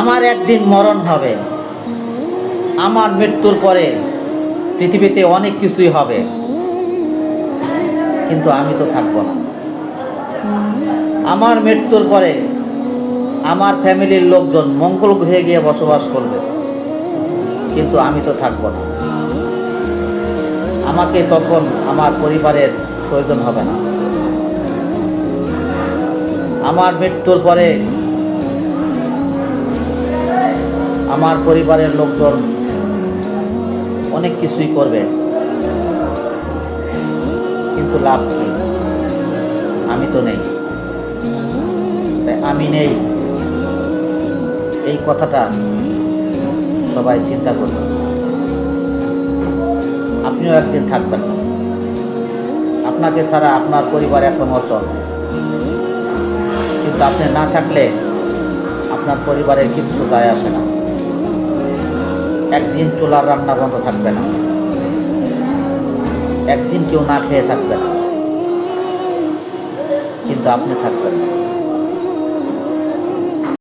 আমার একদিন মরণ হবে, আমার মৃত্যুর পরে পৃথিবীতে অনেক কিছুই হবে, কিন্তু আমি তো থাকবো না। আমার মৃত্যুর পরে আমার ফ্যামিলির লোকজন মঙ্গল গ্রহে গিয়ে বসবাস করবে, কিন্তু আমি তো থাকবো না। আমাকে তখন আমার পরিবারের প্রয়োজন হবে না। আমার মৃত্যুর পরে আমার পরিবারের লোকজন অনেক কিছুই করবে, কিন্তু লাভ কি? আমি তো নেই। তাই আমি নেই এই কথাটা সবাই চিন্তা করবেন। আপনিও একদিন থাকবেন না। আপনাকে ছাড়া আপনার পরিবার এখন অচল, কিন্তু আপনি না থাকলে আপনার পরিবারের কিচ্ছু যায় আসে না। একদিন চুলার রান্না বন্ধ থাকবে না, একদিন কেউ না খেয়ে থাকবে না, কিন্তু আপনি থাকবেন না।